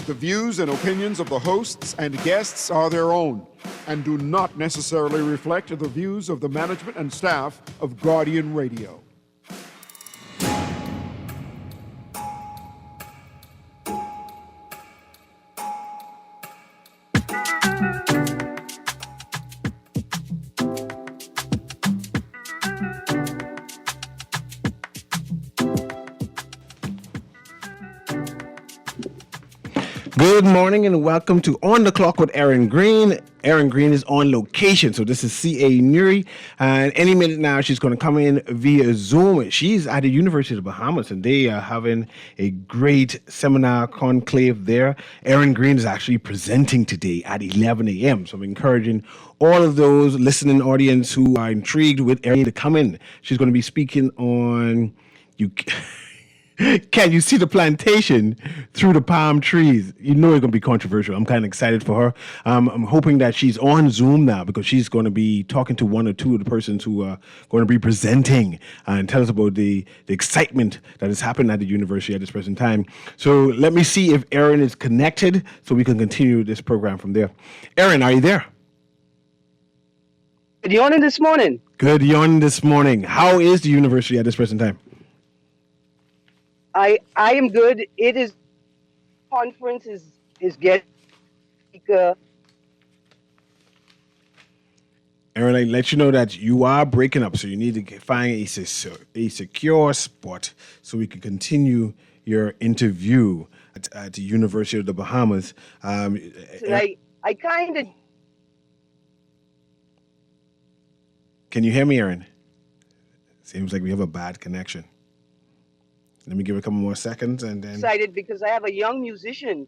The views and opinions of the hosts and guests are their own and do not necessarily reflect the views of the management and staff of Guardian Radio. Good morning and welcome to On the Clock with Erin Greene. Erin Greene is on location, so this is C.A. Nuri, and any minute now she's going to come in via Zoom. She's at the University of the Bahamas, and they are having a great seminar conclave there. Erin Greene is actually presenting today at 11 a.m., so I'm encouraging all of those listening audience who are intrigued with Erin to come in. She's going to be speaking on Can you see the plantation through the palm trees? You know it's going to be controversial. I'm kind of excited for her. I'm hoping that she's on Zoom now because she's going to be talking to one or two of the persons who are going to be presenting and tell us about the excitement that is happening at the university at this present time. So let me see if Erin is connected so we can continue this program from there. Erin, are you there? Good morning this morning. Good morning this morning. How is the university at this present time? I am good. It is conference is getting Erin, I let you know that you are breaking up, so you need to find a secure spot so we can continue your interview at the University of the Bahamas. I kind of. Can you hear me, Erin? Seems like we have a bad connection. Let me give it a couple more seconds and then. Excited because I have a young musician.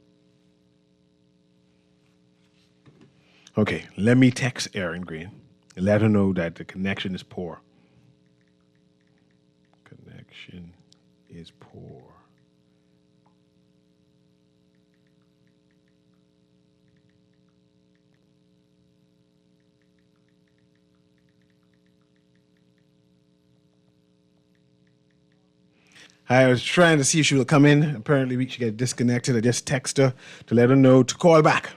Okay, let me text Erin Greene and let her know that the connection is poor. Connection is poor. I was trying to see if she will come in. Apparently, she got disconnected. I just texted her to let her know to call back.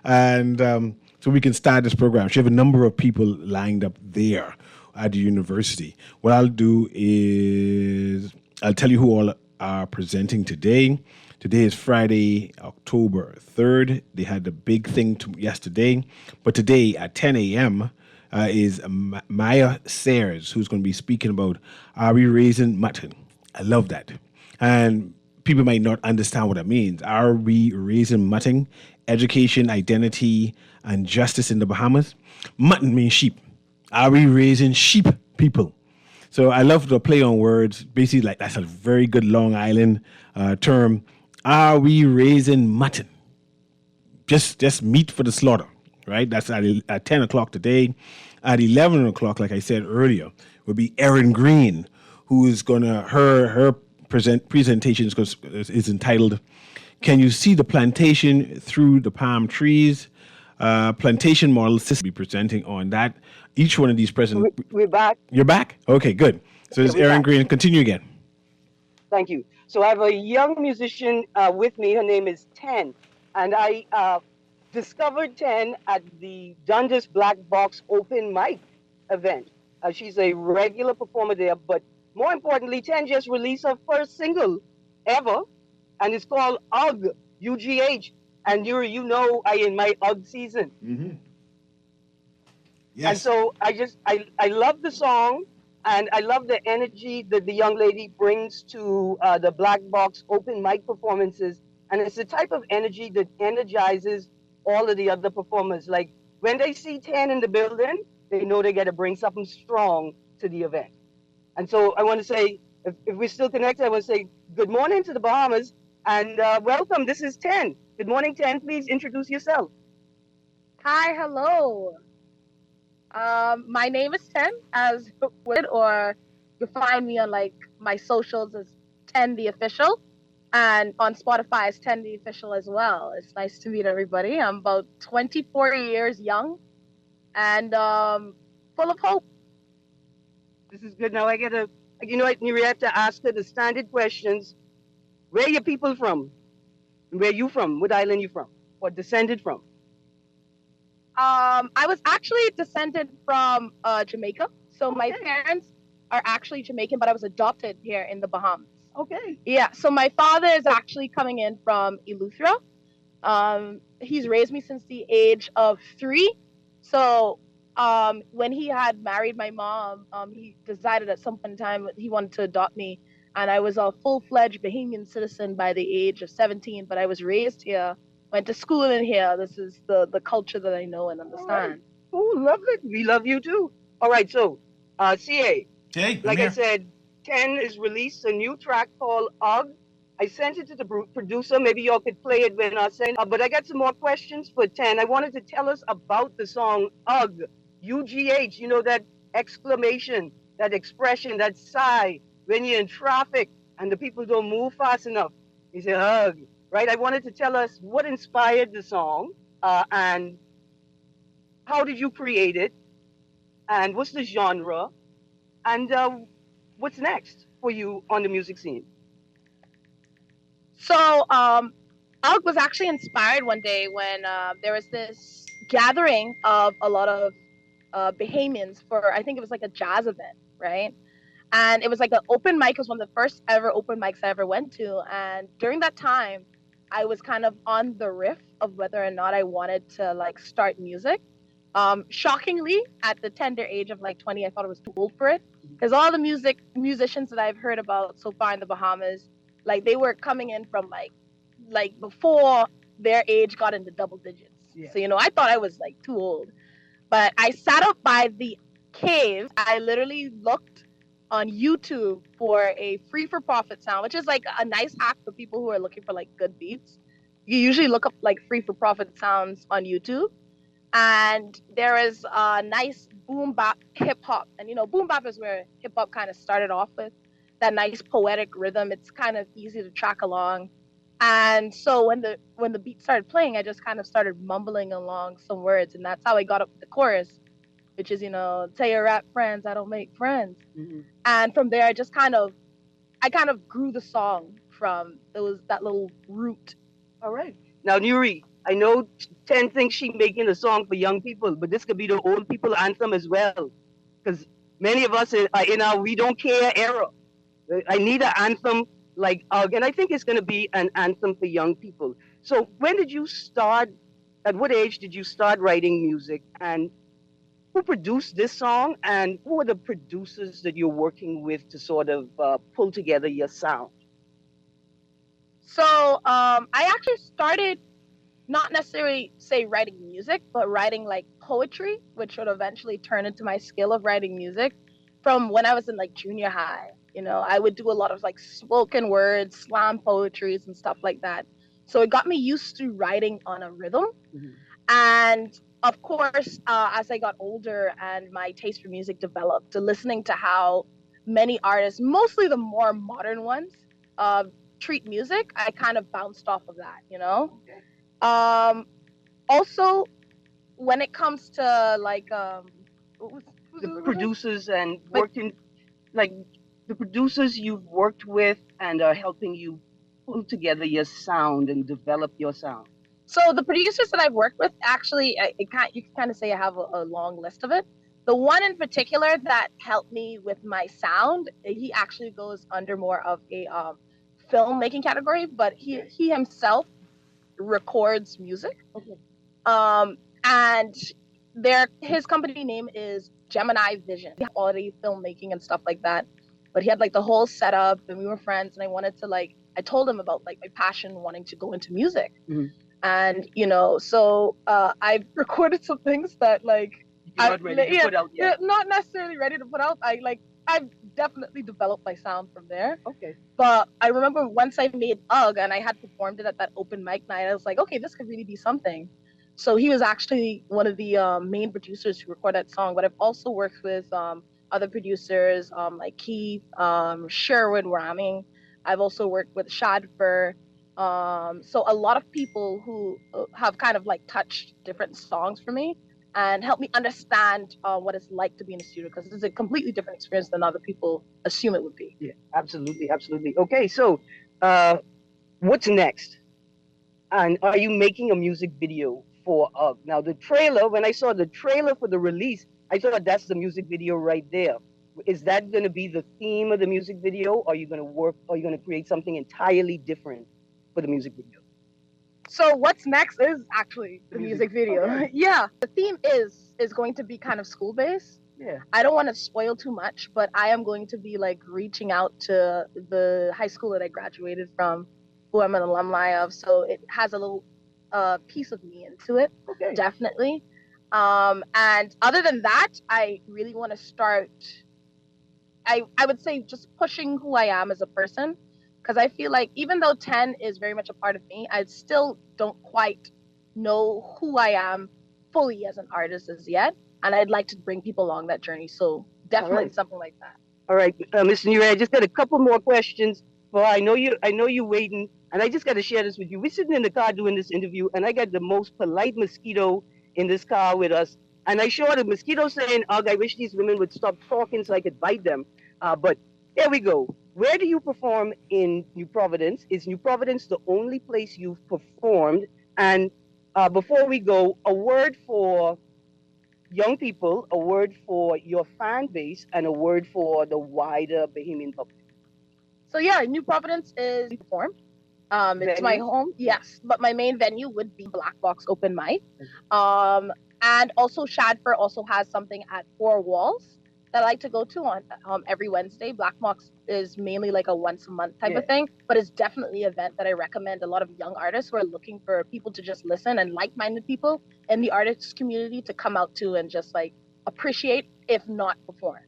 And so we can start this program. She have a number of people lined up there at the university. What I'll do is I'll tell you who all are presenting today. Today is Friday, October 3rd. They had the big thing yesterday. But today at 10 a.m., is Maya Sayers, who's going to be speaking about Are We Raising Mutton? I love that. And people might not understand what that means. Are we raising mutton? Education, identity, and justice in the Bahamas. Mutton means sheep. Are we raising sheep people? So I love the play on words. Basically, like that's a very good Long Island term. Are we raising mutton? Just meat for the slaughter. Right, that's at 10 o'clock today. At 11 o'clock, like I said earlier, will be Erin Greene, who is gonna her presentation is entitled "Can You See the Plantation Through the Palm Trees?" Plantation model system will be presenting on that. Each one of these We're back. You're back? Okay, good. So this is Erin Greene. Continue again. Thank you. So I have a young musician with me. Her name is Ten, and I discovered Ten at the Dundas Black Box open mic event. She's a regular performer there, but more importantly, Ten just released her first single ever, and it's called UGH, UGH. And you know I in my UGH season. Mm-hmm. Yes. And so I love the song, and I love the energy that the young lady brings to the Black Box open mic performances. And it's the type of energy that energizes all of the other performers. Like when they see Ten in the building, they know they got to bring something strong to the event. And so I want to say, if we're still connected, I want to say good morning to the Bahamas and welcome. This is Ten. Good morning, Ten. Please introduce yourself. Hi, hello. My name is Ten, as or you find me on like my socials as Ten the Official. And on Spotify, it's 10 the Official as well. It's nice to meet everybody. I'm about 24 years young and full of hope. This is good. Now I got to, you have to ask her the standard questions. Where are your people from? Where you from? What island you from? Or descended from? I was actually descended from Jamaica. So my Okay. parents are actually Jamaican, but I was adopted here in the Bahamas. Okay. Yeah, so my father is actually coming in from Eleuthera. He's raised me since the age of 3. So when he had married my mom, he decided at some point in time he wanted to adopt me. And I was a full-fledged Bahamian citizen by the age of 17, but I was raised here, went to school in here. This is the culture that I know and All right. understand. Oh, love it. We love you too. All right. So, CA, Hey, I'm like I here. said, 10 is released a new track called UG. I sent it to the producer. Maybe y'all could play it when I send. But I got some more questions for 10. I wanted to tell us about the song UG, UGH. You know, that exclamation, that expression, that sigh when you're in traffic and the people don't move fast enough. You say hug, right? I wanted to tell us what inspired the song and how did you create it and what's the genre and what's next for you on the music scene. So Alec was actually inspired one day when there was this gathering of a lot of Bahamians for, I think it was like a jazz event, right? And it was like an open mic. It was one of the first ever open mics I ever went to. And during that time, I was kind of on the riff of whether or not I wanted to like start music. Shockingly, at the tender age of like 20, I thought I was too old for it because all the musicians that I've heard about so far in the Bahamas, like they were coming in from like before their age got into double digits. Yeah. So I thought I was like too old. But I sat up by the cave. I literally looked on YouTube for a free for profit sound, which is like a nice hack for people who are looking for like good beats. You usually look up like free for profit sounds on YouTube. And there is a nice boom bap hip hop. And boom bap is where hip hop kind of started off with that nice poetic rhythm. It's kind of easy to track along. And so when the beat started playing, I just kind of started mumbling along some words, and that's how I got up with the chorus, which is tell your rap friends I don't make friends. Mm-hmm. And from there, I kind of grew the song from that little root. All right. Now, Nuri, I know 10 thinks she making a song for young people, but this could be the old people anthem as well. Because many of us are in our we don't care era. I need an anthem like UG, and I think it's going to be an anthem for young people. So, when did you start? At what age did you start writing music? And who produced this song? And who are the producers that you're working with to sort of pull together your sound? So I actually started not necessarily say writing music, but writing like poetry, which would eventually turn into my skill of writing music from when I was in like junior high. I would do a lot of like spoken words, slam poetries, and stuff like that. So it got me used to writing on a rhythm. Mm-hmm. And of course, as I got older and my taste for music developed, to listening to how many artists, mostly the more modern ones, uh, treat music, I kind of bounced off of that. Okay. Also, when it comes to like The producers and working like the producers you've worked with and are helping you pull together your sound and develop your sound. So the producers that I've worked with, actually, you can kind of say I have a long list of it. The one in particular that helped me with my sound, he actually goes under more of a filmmaking category, but he himself records music. Okay. And his company name is Gemini Vision. Quality filmmaking and stuff like that. But he had like the whole setup, and we were friends, and I told him about like my passion wanting to go into music. Mm-hmm. And so I've recorded some things that like You're not ready to put out yet. not necessarily ready to put out. I've definitely developed my sound from there. Okay. But I remember once I made UG and I had performed it at that open mic night, I was like, okay, this could really be something. So he was actually one of the main producers who recorded that song. But I've also worked with other producers like Keith, Sherwood Ramming. I've also worked with Shadfer. So a lot of people who have kind of like touched different songs for me and helped me understand what it's like to be in a studio, because it's a completely different experience than other people assume it would be. Yeah, absolutely, absolutely. Okay, so what's next? And are you making a music video for UGG? Now, the trailer, when I saw the trailer for the release, I thought that's the music video right there. Is that going to be the theme of the music video? Or are you going to work, or are you going to create something entirely different for the music video? So what's next is actually the music video. Okay. Yeah, the theme is going to be kind of school based. Yeah. I don't want to spoil too much, but I am going to be like reaching out to the high school that I graduated from, who I'm an alumni of. So it has a little piece of me into it, Okay. definitely. And other than that, I really want to start. I would say just pushing who I am as a person, because I feel like even though 10 is very much a part of me, I still don't quite know who I am fully as an artist as yet, and I'd like to bring people along that journey. So definitely something like that. All right, Mr. Nure, I just got a couple more questions. Well, I know you're waiting, and I just got to share this with you. We're sitting in the car doing this interview, and I got the most polite mosquito in this car with us. And I saw the mosquito saying, "Ugh, I wish these women would stop talking so I could bite them." But there we go. Where do you perform in New Providence? Is New Providence the only place you've performed? And before we go, a word for young people, a word for your fan base, and a word for the wider Bahamian public. So yeah, New Providence is performed. It's my home, yes, but my main venue would be Black Box Open Mic. And also Shadford also has something at Four Walls that I like to go to on every Wednesday. Black Box is mainly like a once a month type of thing, but it's definitely an event that I recommend a lot of young artists who are looking for people to just listen, and like-minded people in the artist community to come out to and just like appreciate, if not perform.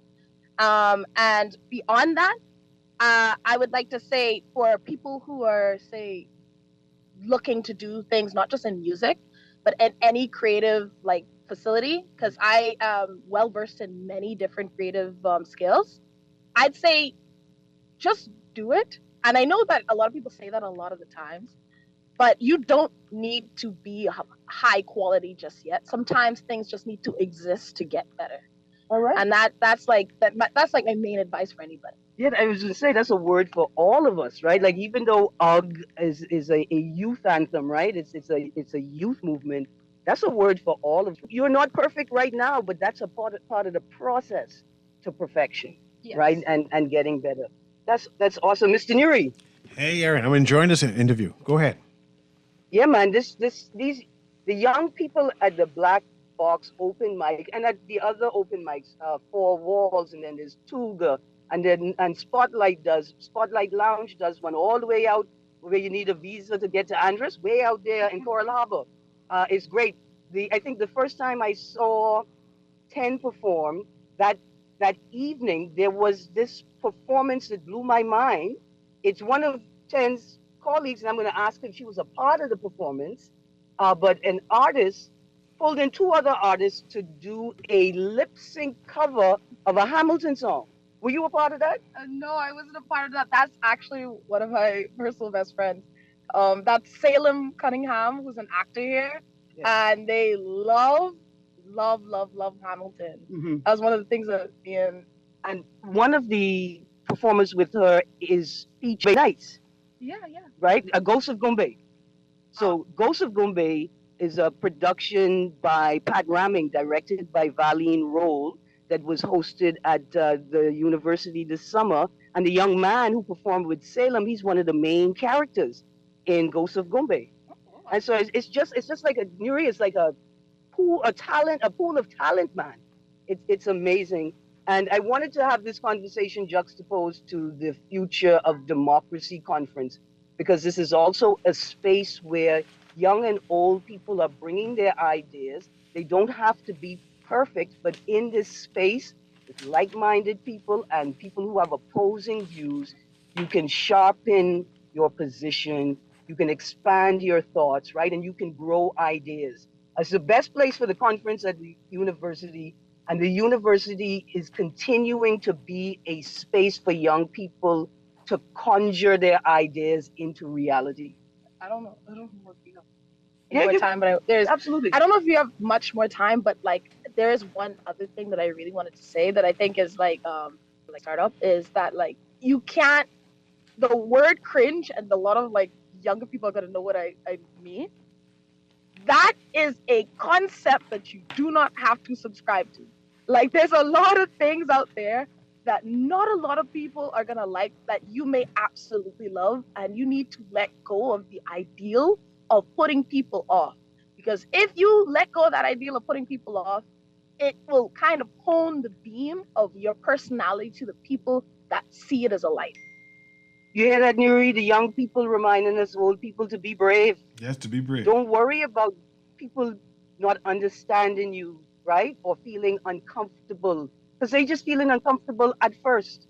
And beyond that, I would like to say for people who are, say, looking to do things not just in music, but in any creative like facility, because I am well versed in many different creative skills. I'd say just do it. And I know that a lot of people say that a lot of the times, but you don't need to be high quality just yet. Sometimes things just need to exist to get better. All right. And that's like my main advice for anybody. Yeah, I was going to say that's a word for all of us, right? Like even though UGG is a youth anthem, right? It's a youth movement. That's a word for all of you. You're not perfect right now, but that's a part of the process to perfection, right? And getting better. That's awesome, Mr. Nuri. Hey, Erin, I'm enjoying this interview. Go ahead. Yeah, man. The young people at the Black Box open mic and at the other open mics, Four Walls, and then there's Tuga, and Spotlight Lounge does one all the way out where you need a visa to get to Andres, way out there in Coral Harbor. It's great. I think the first time I saw 10 perform that that evening, there was this performance that blew my mind. It's one of 10's colleagues, and I'm going to ask if she was a part of the performance, but an artist pulled in two other artists to do a lip sync cover of a Hamilton song. Were you a part of that? No, I wasn't a part of that. That's actually one of my personal best friends. That's Salem Cunningham, who's an actor here, and they love Hamilton. Mm-hmm. That was one of the things that and one of the performers with her is featured Nights. Yeah. Right? A Ghost of Gombe. So Ghost of Gombe is a production by Pat Ramming, directed by Valine Roll, that was hosted at the university this summer. And the young man who performed with Salem, he's one of the main characters in Ghost of Gombe. And so it's just like Nuri is like a pool of talent, man. It's amazing. And I wanted to have this conversation juxtaposed to the Future of Democracy conference, because this is also a space where young and old people are bringing their ideas. They don't have to be perfect, but in this space with like-minded people and people who have opposing views, you can sharpen your position, you can expand your thoughts, right? And you can grow ideas. It's the best place for the conference at the university, and the university is continuing to be a space for young people to conjure their ideas into reality. I don't know if you have more time, but absolutely. I don't know if you have much more time, but like there is one other thing that I really wanted to say that I think is like startup is that like you can't, the word cringe and a lot of like younger people are going to know what I mean. That is a concept that you do not have to subscribe to. Like, there's a lot of things out there that not a lot of people are going to like that you may absolutely love. And you need to let go of the ideal of putting people off. Because if you let go of that ideal of putting people off, it will kind of hone the beam of your personality to the people that see it as a light. You hear that, Nuri? The young people reminding us old people to be brave. Yes, to be brave. Don't worry about people not understanding you, right? Or feeling uncomfortable. Because they just feeling uncomfortable at first.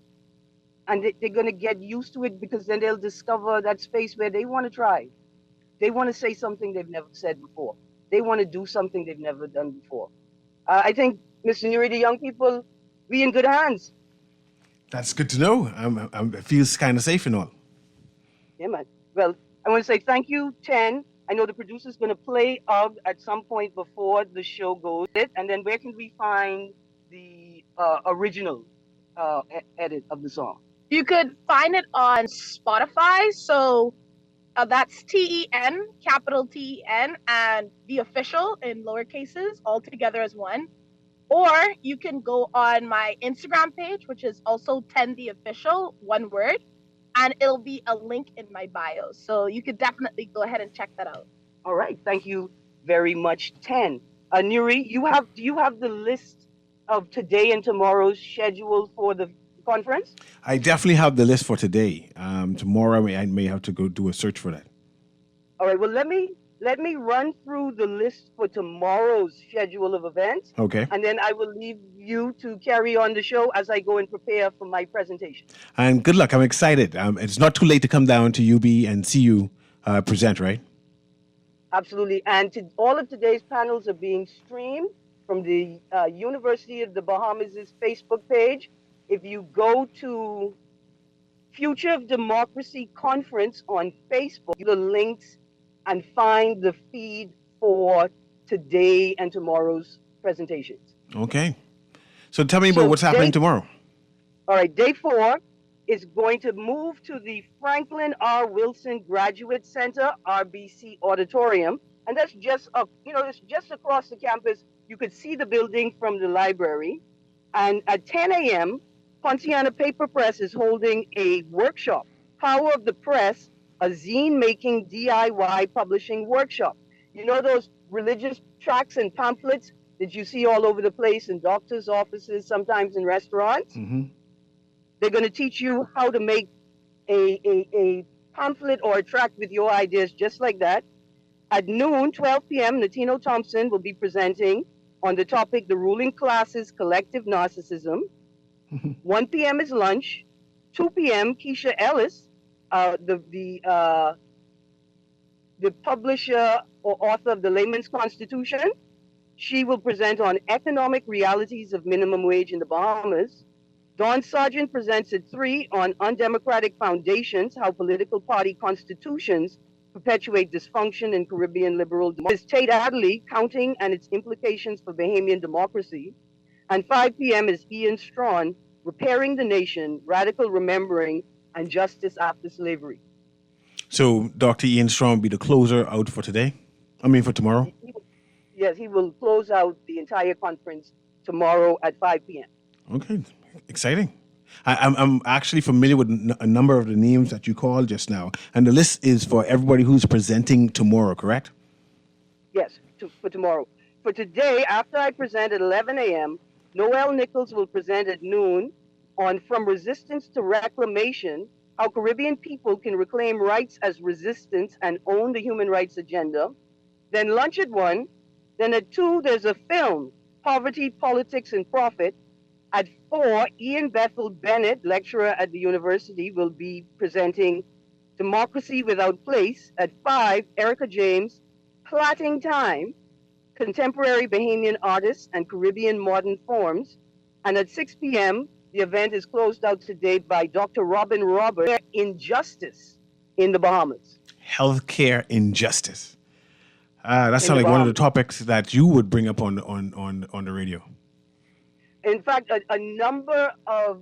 And they're going to get used to it, because then they'll discover that space where they want to try. They want to say something they've never said before. They want to do something they've never done before. I think, Mr. Nuri, the young people, we in good hands. That's good to know. It feels kind of safe and all. Yeah, man. Well, I want to say thank you, 10. I know the producer's going to play UGG at some point before the show goes. And then where can we find the original edit of the song? You could find it on Spotify. So that's TEN, capital TEN, and the official in lower cases, all together as one. Or you can go on my Instagram page, which is also 10 the official, one word, and it'll be a link in my bio. So you could definitely go ahead and check that out. All right. Thank you very much, 10. Nuri, do you have the list of today and tomorrow's schedule for the conference? I definitely have the list for today. Tomorrow I may have to go do a search for that. All right. Well, let me run through the list for tomorrow's schedule of events. Okay. And then I will leave you to carry on the show as I go and prepare for my presentation. And good luck. I'm excited. It's not too late to come down to UB and see you present, right? Absolutely. And all of today's panels are being streamed from the University of the Bahamas' Facebook page. If you go to Future of Democracy Conference on Facebook, the links, and find the feed for today and tomorrow's presentations. Okay. So tell me about what's happening tomorrow. All right. Day 4 is going to move to the Franklin R. Wilson Graduate Center, RBC Auditorium. And that's just it's just across the campus. You could see the building from the library. And at 10 a.m., Pontiana Paper Press is holding a workshop, Power of the Press, a zine-making DIY publishing workshop. You know those religious tracts and pamphlets that you see all over the place in doctors' offices, sometimes in restaurants? Mm-hmm. They're going to teach you how to make a pamphlet or a tract with your ideas just like that. At noon, 12 p.m., Natino Thompson will be presenting on the topic, The Ruling Class's Collective Narcissism. 1 p.m. is lunch. 2 p.m., Keisha Ellis, the publisher or author of The Layman's Constitution. She will present on economic realities of minimum wage in the Bahamas. Dawn Sargent presents at 3 on undemocratic foundations, how political party constitutions perpetuate dysfunction in Caribbean liberal democracy. Tate Adderley, Counting and its Implications for Bahamian Democracy. And 5 p.m. is Ian Strawn, Repairing the Nation, Radical Remembering, and Justice After Slavery. So Dr. Ian Strawn will be the closer out for today? For tomorrow? Yes, he will close out the entire conference tomorrow at 5 p.m. Okay. Exciting. I'm actually familiar with a number of the names that you called just now, and the list is for everybody who's presenting tomorrow, correct? Yes, for tomorrow. For today, after I present at 11 a.m., Noel Nichols will present at noon on From Resistance to Reclamation, how Caribbean people can reclaim rights as resistance and own the human rights agenda. Then lunch at 1. Then at 2, there's a film, Poverty, Politics, and Profit. At 4, Ian Bethel Bennett, lecturer at the university, will be presenting Democracy Without Place. At 5, Erica James, Plotting Time, Contemporary Bahamian Artists and Caribbean Modern Forms. And at 6 p.m., the event is closed out today by Dr. Robin Roberts, Injustice in the Bahamas. Healthcare injustice. That sounds like one of the topics that you would bring up on the radio. In fact, a number of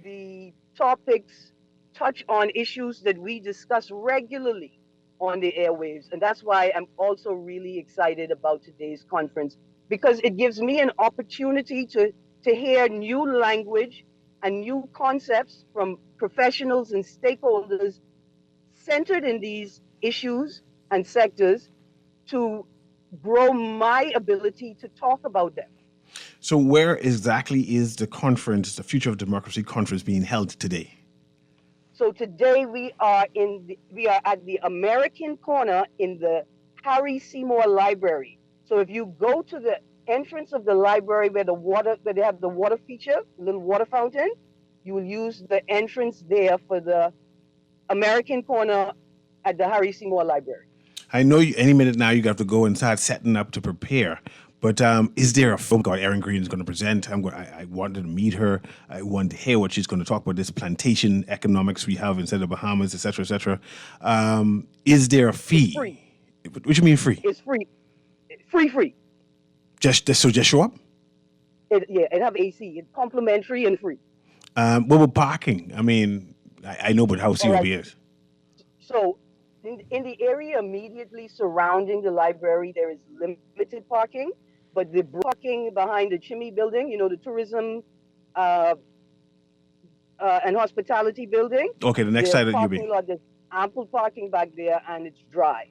the topics touch on issues that we discuss regularly on the airwaves. And that's why I'm also really excited about today's conference, because it gives me an opportunity to hear new language and new concepts from professionals and stakeholders centered in these issues and sectors to grow my ability to talk about them. So where exactly is the conference, the Future of Democracy conference, being held today? So today we are at the American Corner in the Harry Seymour Library. So if you go to the entrance of the library where they have the water feature, the little water fountain, you will use the entrance there for the American Corner at the Harry Seymour Library. I know any minute now you have to go and start setting up to prepare. But is there a film called Erin Greene is going to present? I wanted to meet her. I want to hear what she's going to talk about, this plantation economics we have instead of Bahamas, et cetera, et cetera. Is there a fee? It's free. What do you mean free? It's free. Free. Just show up? It have AC. It's complimentary and free. What about parking? I mean, I know what how COB is. So in the area immediately surrounding the library, there is limited parking, but the parking behind the Chimney building, the tourism and hospitality building. Okay, the next side of UB. There's ample parking back there, and it's dry,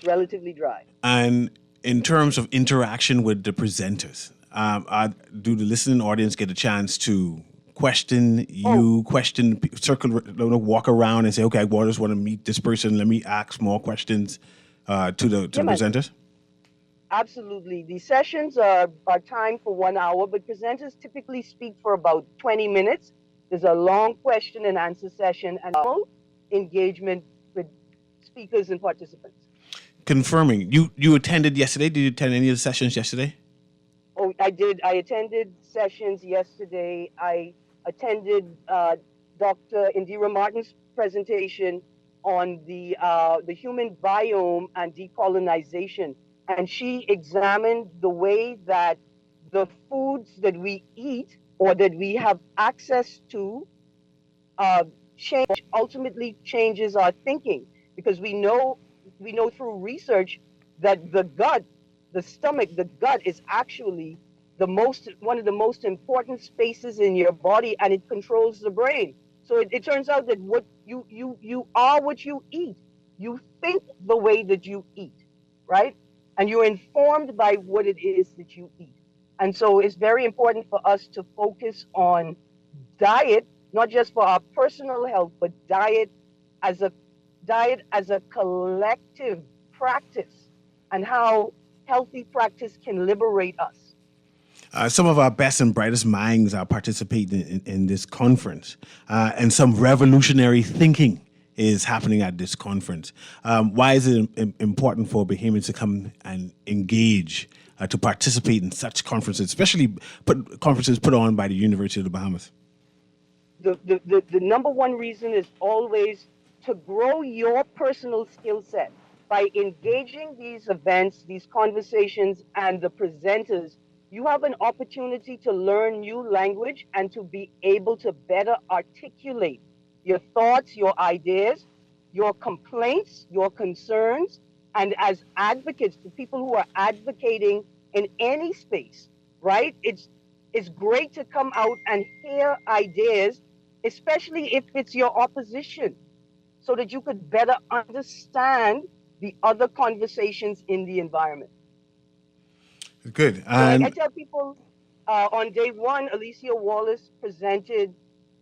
relatively dry. And in terms of interaction with the presenters, do the listening audience get a chance to question you, walk around and say, okay, I just want to meet this person. Let me ask more questions to the presenters? Absolutely. The sessions are timed for 1 hour, but presenters typically speak for about 20 minutes. There's a long question and answer session and engagement with speakers and participants. Confirming, you attended yesterday? Did you attend any of the sessions yesterday? Oh, I did. I attended sessions yesterday. I attended Dr. Indira Martin's presentation on the human biome and decolonization. And she examined the way that the foods that we eat or that we have access to ultimately changes our thinking, because we know through research that the gut is actually one of the most important spaces in your body, and it controls the brain. So it turns out that what you are what you eat. You think the way that you eat, right? And you're informed by what it is that you eat. And so it's very important for us to focus on diet, not just for our personal health, but diet as a collective practice, and how healthy practice can liberate us. Some of our best and brightest minds are participating in this conference, and some revolutionary thinking is happening at this conference. Why is it important for Bahamians to come and engage, to participate in such conferences, especially conferences put on by the University of the Bahamas? The number one reason is always to grow your personal skill set. By engaging these events, these conversations, and the presenters, you have an opportunity to learn new language and to be able to better articulate your thoughts, your ideas, your complaints, your concerns. And as advocates, the people who are advocating in any space, right? It's great to come out and hear ideas, especially if it's your opposition, so that you could better understand the other conversations in the environment. Good. I tell people on day one, Alicia Wallace presented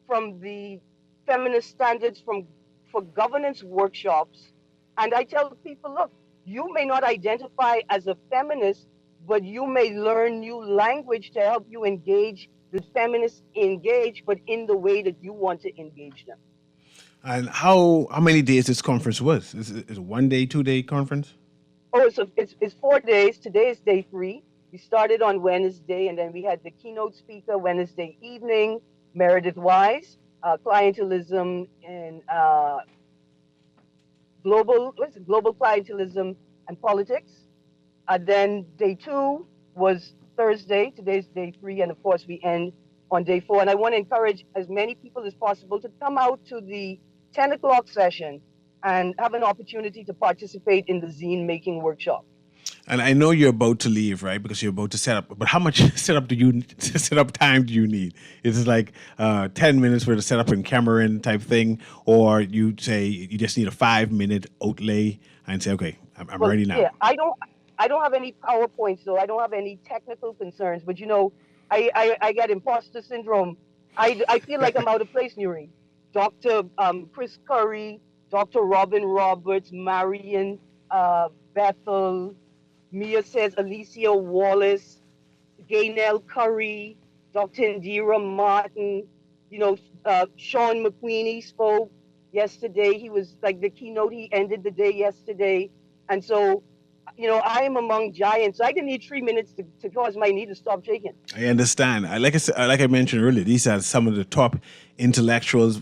from the feminist standards for governance workshops. And I tell people, look, you may not identify as a feminist, but you may learn new language to help you engage the feminists but in the way that you want to engage them. And how many days this conference was? Is it a 1 day, 2 day conference? Oh, so it's 4 days. Today is day 3. We started on Wednesday, and then we had the keynote speaker Wednesday evening, Meredith Wise, clientelism and global clientelism and politics. Then day 2 was Thursday. Today's day 3, and of course we end on day 4. And I want to encourage as many people as possible to come out to the 10 o'clock session and have an opportunity to participate in the zine making workshop. And I know you're about to leave, right? Because you're about to set up. But how much setup time do you need? Is it like 10 minutes for the setup in Cameron type thing, or you say you just need a 5 minute outlay and say, okay, I'm Well, ready now? yeah, I don't have any PowerPoints, though. I don't have any technical concerns. But I get imposter syndrome. I feel like I'm out of place, Nuri. Dr. Chris Curry, Dr. Robin Roberts, Marion Bethel, Mia says Alicia Wallace, Gaynell Curry, Dr. Indira Martin, you know, Sean McQueenie spoke yesterday. He was like the keynote, he ended the day yesterday. And so, I am among giants. I didn't need 3 minutes to cause my knee to stop shaking. I understand. Like I mentioned earlier, these are some of the top intellectuals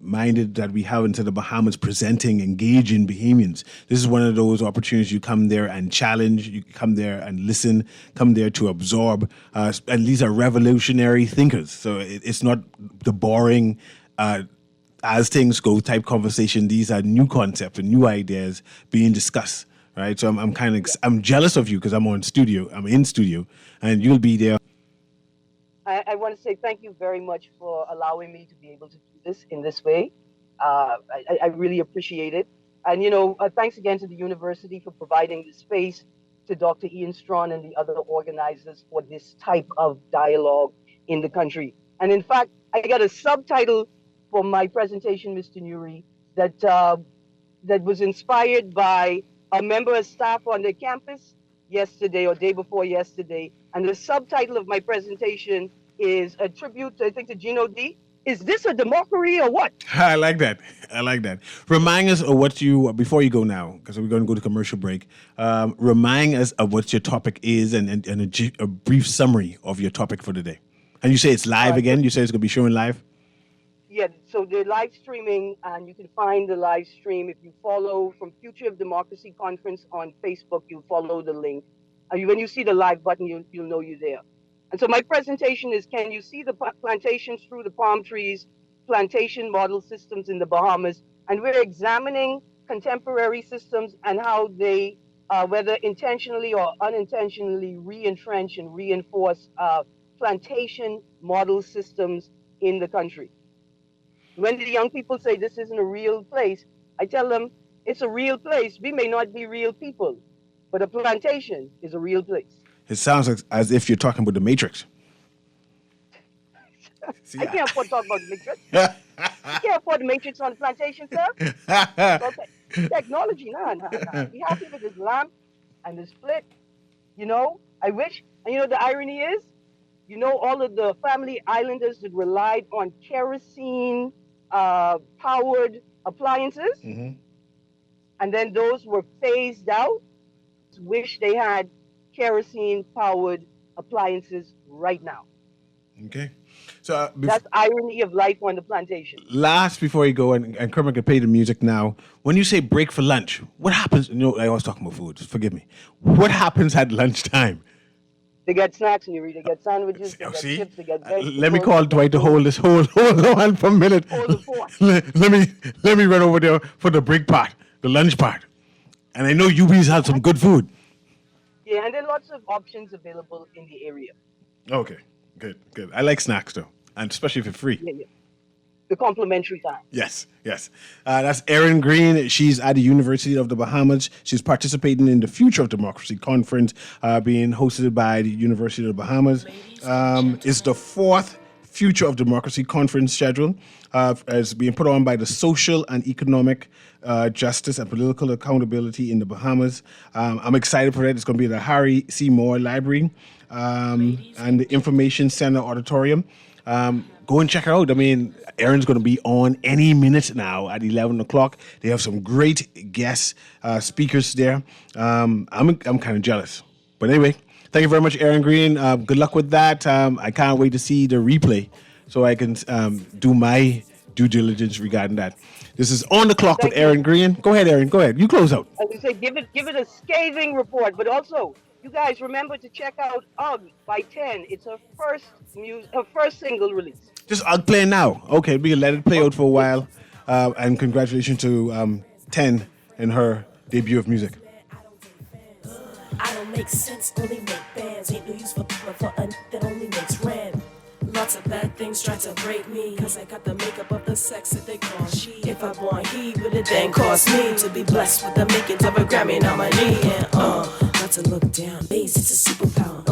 minded that we have into the Bahamas presenting, engaging Bahamians. This is one of those opportunities you come there and challenge, you come there and listen, come there to absorb. And these are revolutionary thinkers. So it's not the boring, as things go type conversation. These are new concepts and new ideas being discussed. Right, so I'm jealous of you because I'm in studio, and you'll be there. I want to say thank you very much for allowing me to be able to do this in this way. I really appreciate it. And, thanks again to the university for providing the space, to Dr. Ian Strawn and the other organizers for this type of dialogue in the country. And in fact, I got a subtitle for my presentation, Mr. Nuri, that was inspired by a member of staff on the campus yesterday or day before yesterday. And the subtitle of my presentation is a tribute, I think, to Gino D. Is this a democracy or what? I like that. Remind us of what before you go now, because we're going to go to commercial break. Remind us of what your topic is and a brief summary of your topic for today. And you say it's live again? You say it's going to be showing live? Yeah, so they're live streaming, and you can find the live stream if you follow from Future of Democracy Conference on Facebook. You follow the link. When you see the live button, you'll know you're there. And so my presentation is, can you see the plantations through the palm trees, plantation model systems in the Bahamas? And we're examining contemporary systems and how they, whether intentionally or unintentionally, re-entrench and reinforce plantation model systems in the country. When the young people say this isn't a real place, I tell them it's a real place. We may not be real people, but a plantation is a real place. It sounds as if you're talking about the Matrix. I can't afford to talk about the Matrix. I can't afford the Matrix on the plantation, sir. So technology, nah. Be happy with this lamp and the split. I wish, and the irony is, all of the family islanders that relied on kerosene powered appliances, and then those were phased out. Wish they had kerosene powered appliances right now. Okay. So that's irony of life on the plantation. Last before you go, and Kermit can play the music now. When you say break for lunch, what happens? I always talk about food. Forgive me. What happens at lunchtime? They get snacks, and they get sandwiches, they get chips, they get vegetables. Let me call Dwight to hold on for a minute. Hold the fort. let me run over there for the break part, the lunch part. And I know UB's had some good food. Yeah, and there are lots of options available in the area. Okay, good. I like snacks though, and especially if it's free. Yeah. The complimentary time. Yes. That's Erin Greene. She's at the University of the Bahamas. She's participating in the Future of Democracy Conference being hosted by the University of the Bahamas. It's the fourth Future of Democracy Conference schedule. It's being put on by the Social and Economic Justice and Political Accountability in the Bahamas. I'm excited for it. It's going to be at the Harry C. Moore Library and the Information Center Auditorium. Go and check her out. I mean, Erin's going to be on any minute now at 11 o'clock. They have some great guest speakers there. I'm kind of jealous. But anyway, thank you very much, Erin Greene. Good luck with that. I can't wait to see the replay so I can do my due diligence regarding that. This is On the Clock with Erin Greene. Go ahead, Erin. Go ahead. You close out. As I say, give it a scathing report, but also, you guys remember to check out UGG by 10. It's her first single release. Just UGG playing now. Okay, we can let it play out for a while. And congratulations to 10 in her debut of music. I don't make sense, only make bands. Ain't no use for a that only makes rent. Lots of bad things try to break me, cause I got the makeup of the sex that they call she. If I want he, would it then cost me to be blessed with the makings of a Grammy nominee? And not to look down, bass, it's a superpower.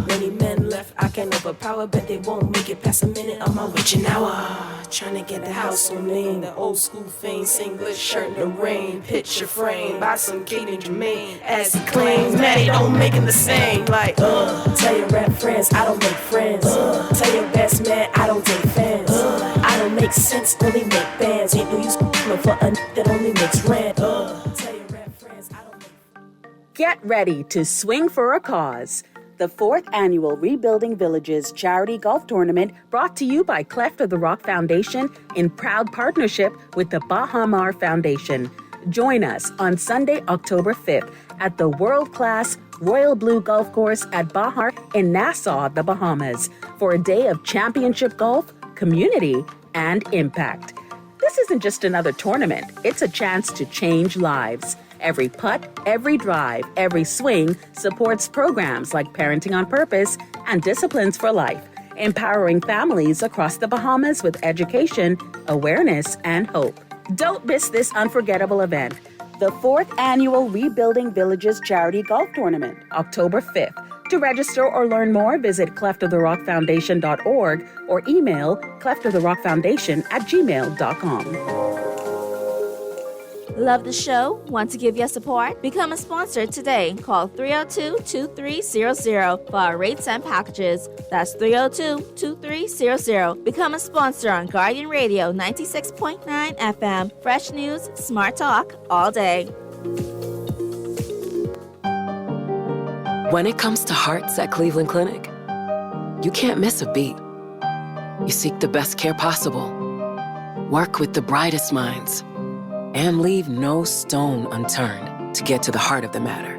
Many men left, I can overpower, but they won't make it past a minute of my witching hour. Trying to get the house on me, the old school fame, singlet shirt in the rain, picture frame by some kid in Jermaine. As he claims, man, he don't make it the same. Like, tell your rap friends, I don't make friends. Tell your best man, I don't take fans. I don't make sense, only make bands. Ain't no use for a that only makes rent. Tell your rap friends, I don't make. Get ready to swing for a cause. The 4th annual Rebuilding Villages Charity Golf Tournament, brought to you by Cleft of the Rock Foundation in proud partnership with the Bahamar Foundation. Join us on Sunday, October 5th at the world-class Royal Blue Golf Course at Bahar in Nassau, the Bahamas, for a day of championship golf, community, and impact. This isn't just another tournament. It's a chance to change lives. Every putt, every drive, every swing supports programs like Parenting on Purpose and Disciplines for Life, empowering families across the Bahamas with education, awareness, and hope. Don't miss this unforgettable event, the 4th annual Rebuilding Villages Charity Golf Tournament, October 5th. To register or learn more, visit cleftoftherockfoundation.org or email cleftoftherockfoundation@gmail.com. Love the show? Want to give your support? Become a sponsor today. Call 302-2300 for our rates and packages. That's 302-2300. Become a sponsor on Guardian Radio 96.9 FM. Fresh news, smart talk, all day. When it comes to hearts at Cleveland Clinic, you can't miss a beat. You seek the best care possible, work with the brightest minds, and leave no stone unturned to get to the heart of the matter.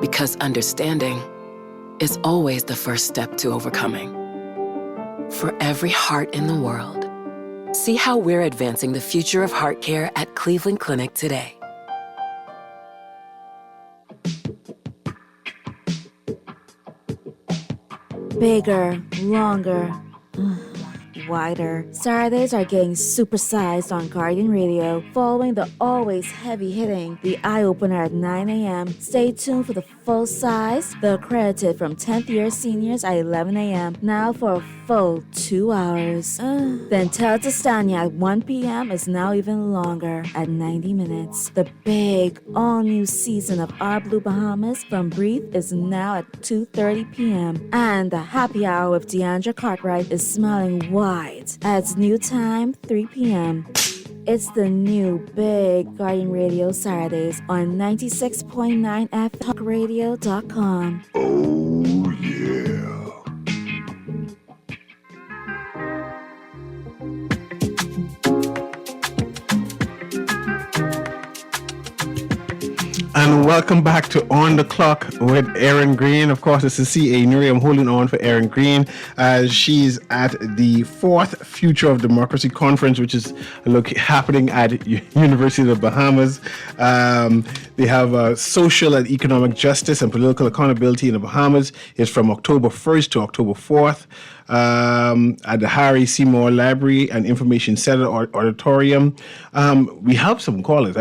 Because understanding is always the first step to overcoming. For every heart in the world, see how we're advancing the future of heart care at Cleveland Clinic today. Bigger, longer, wider. Saturdays are getting supersized on Guardian Radio, following the always heavy-hitting The Eye Opener at 9 a.m. Stay tuned for the full size, The Accredited from 10th year seniors at 11 a.m. Now for a full 2 hours. Then Tell It to Stanya at 1 p.m. is now even longer at 90 minutes. The big, all-new season of Our Blue Bahamas from Breathe is now at 2:30 p.m. And the Happy Hour with Deandra Cartwright is smiling wide at its new time, 3 p.m. It's the new big Guardian Radio Saturdays on 96.9 FTalkRadio.com. Oh, yeah. And welcome back to On the Clock with Erin Greene. Of course, it's the CA Nuri. I'm holding on for Erin Greene as she's at the 4th Future of Democracy Conference, which is happening at University of the Bahamas. They have social and economic justice and political accountability in the Bahamas. It's from October 1st to October 4th. At the Harry Seymour Library and Information Center Auditorium. We have some callers.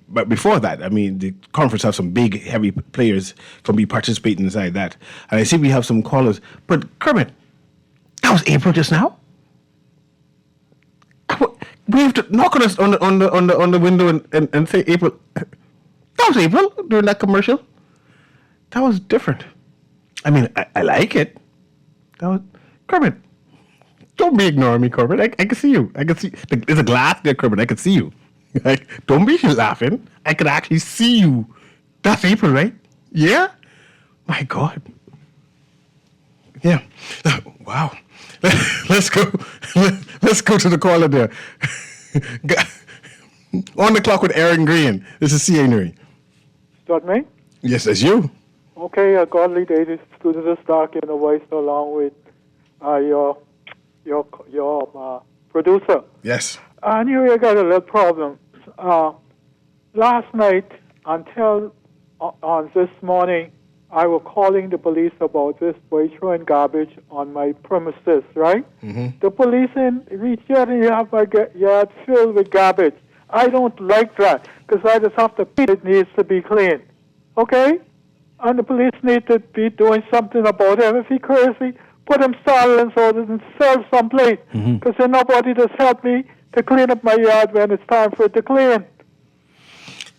But before that, the conference have some big, heavy players from be participating inside that. And I see we have some callers. But Kermit, that was April just now. We have to knock on us on the window and say April. That was April during that commercial. That was different. I like it. That was Kermit. Don't be ignoring me, Kermit. I can see you. I can see. There's a glass there, Kermit. I can see you. Don't be laughing. I can actually see you. That's April, right? Yeah? My God. Yeah. Wow. Let's go. Let's go to the caller there. On the Clock with Erin Greene. This is CA Nuri. Is that me? Yes, that's you. Okay, Godly Days Studios Stark in the voice along with your producer. Yes. I knew you got a little problem. Last night until on this morning, I was calling the police about this boy throwing garbage on my premises, right? Mm-hmm. The police reached out and you have my yard filled with garbage. I don't like that because I just have to pee. It needs to be clean. Okay? And the police need to be doing something about it. If he's crazy, put him silence orders and sell someplace because there's nobody that's helped me to clean up my yard when it's time for it to clean.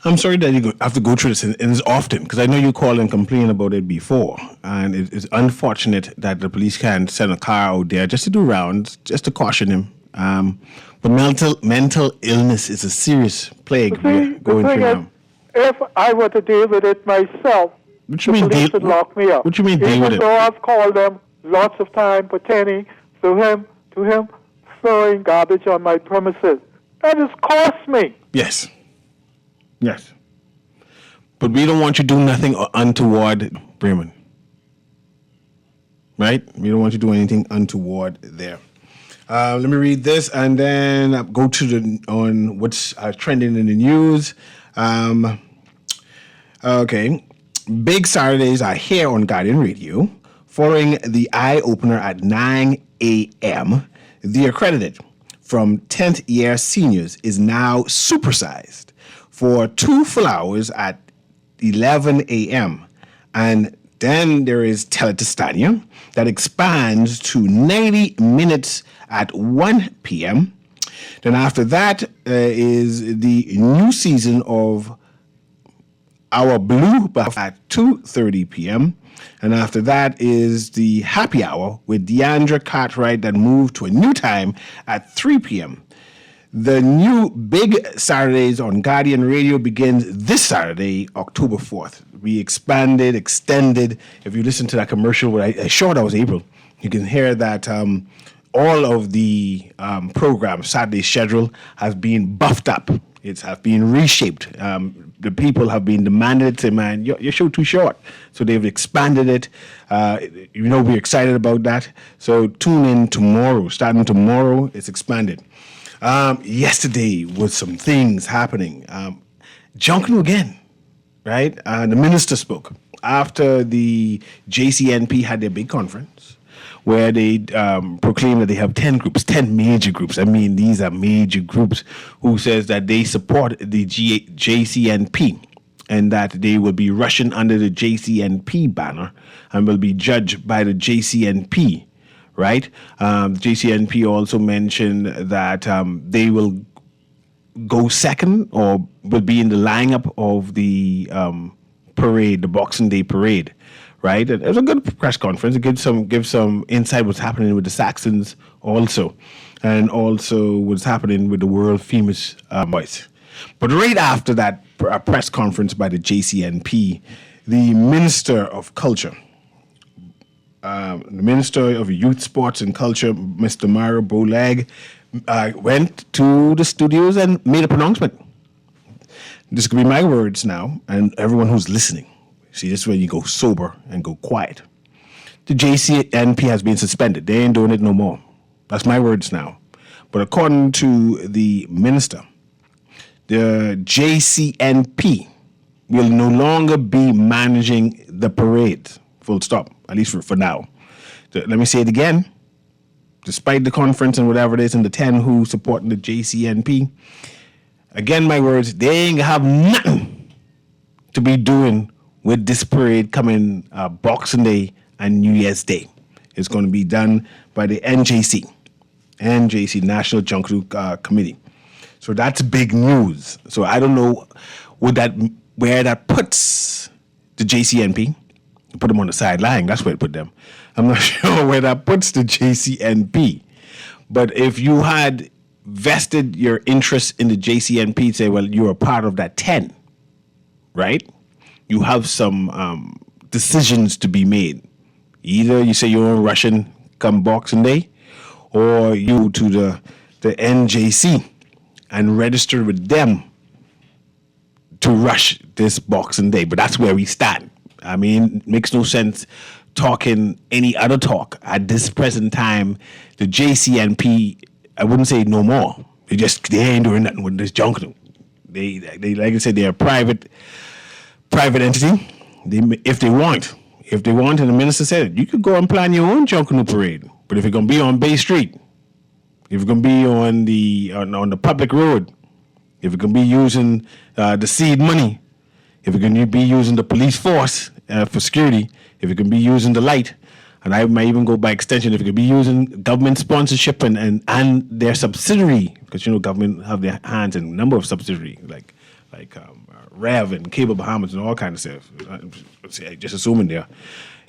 I'm sorry that you have to go through this, and it's often, because I know you call and complain about it before, and it's unfortunate that the police can't send a car out there just to do rounds, just to caution him. But mental illness is a serious plague we're going through now. If I were to deal with it myself, the police would lock me up. What do you mean deal with it? Even though I've called them lots of time pertaining to him throwing garbage on my premises. That has cost me. Yes. Yes. But we don't want you to do nothing untoward, Bremen. Right? We don't want you to do anything untoward there. Let me read this and then go to on what's trending in the news. Okay. Big Saturdays are here on Guardian Radio. Following the eye-opener at 9 a.m., the accredited from 10th year seniors is now supersized for 2 full hours at 11 a.m. And then there is Teletestania that expands to 90 minutes at 1 p.m. Then after that is the new season of Our Blue Buff at 2:30 p.m. And after that is the Happy Hour with Deandra Cartwright that moved to a new time at 3 p.m. The new Big Saturdays on Guardian Radio begins this Saturday, October 4th. We extended. If you listen to that commercial, I showed that was April. You can hear that all of the program, Saturday schedule, has been buffed up. It has been reshaped. The people have been demanded to, man, your show too short. So they've expanded it. We're excited about that. So tune in tomorrow. Starting tomorrow, it's expanded. Yesterday was some things happening. Junkanoo again, right? The minister spoke after the JCNP had their big conference where they proclaimed that they have 10 groups, 10 major groups. I mean, these are major groups who says that they support the JCNP and that they will be rushing under the JCNP banner and will be judged by the JCNP. Right? JCNP also mentioned that they will go second or will be in the lineup of the parade, the Boxing Day parade. Right? And it was a good press conference. It gives some insight what's happening with the Saxons also, and also what's happening with the world famous boys. But right after that press conference by the JCNP, the Minister of Culture, the Minister of Youth, Sports and Culture, Mr. Mario Bolag, went to the studios and made a pronouncement. This could be my words now, and everyone who's listening. See, this is where you go sober and go quiet. The JCNP has been suspended. They ain't doing it no more. That's my words now. But according to the minister, the JCNP will no longer be managing the parade. Full stop, at least for now. Let me say it again. Despite the conference and whatever it is, and the 10 who supporting the JCNP, again, my words, they ain't have nothing to be doing with this parade coming Boxing Day and New Year's Day. It's going to be done by the NJC, National Junkanoo Committee. So that's big news. So I don't know where that puts the JCNP. Put them on the sideline. That's where it put them. I'm not sure where that puts the JCNP. But if you had vested your interest in the JCNP, say, well, you're a part of that 10, right? You have some decisions to be made. Either you say you're Russian come Boxing Day, or you to the NJC and register with them to rush this Boxing Day. But that's where we stand. I mean, it makes no sense talking any other talk at this present time. The JCNP, I wouldn't say no more, They ain't doing nothing with this Junkanoo. They like I said, they're a private entity. If they want, and the minister said it, you could go and plan your own Junkanoo parade. But if you're gonna be on Bay Street, if you're gonna be on the public road, if you're gonna be using the seed money, if you're gonna be using the police force for security, if you're gonna be using the light, and I might even go by extension, if you're gonna be using government sponsorship and their subsidiary, because government have their hands in a number of subsidiaries like Rev and Cable Bahamas and all kinds of stuff. Just assuming there.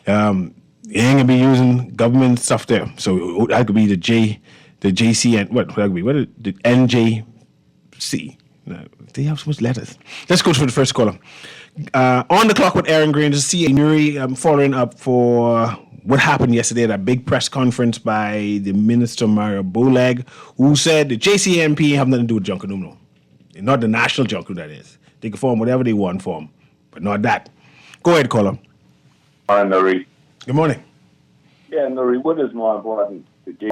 You ain't gonna be using government stuff there. So that could be the JC and what could be? What is the NJC? No, they have so much letters. Let's go to the first caller. On the clock with Erin Greene to see Nuri following up for what happened yesterday at a big press conference by the Minister Mario Bolag, who said the JCNP have nothing to do with Junkanoo. Not the national Junkanoo, that is. They can form whatever they want form, but not that. Go ahead, caller. Nuri. Good morning. Yeah, Nuri, what is more important to get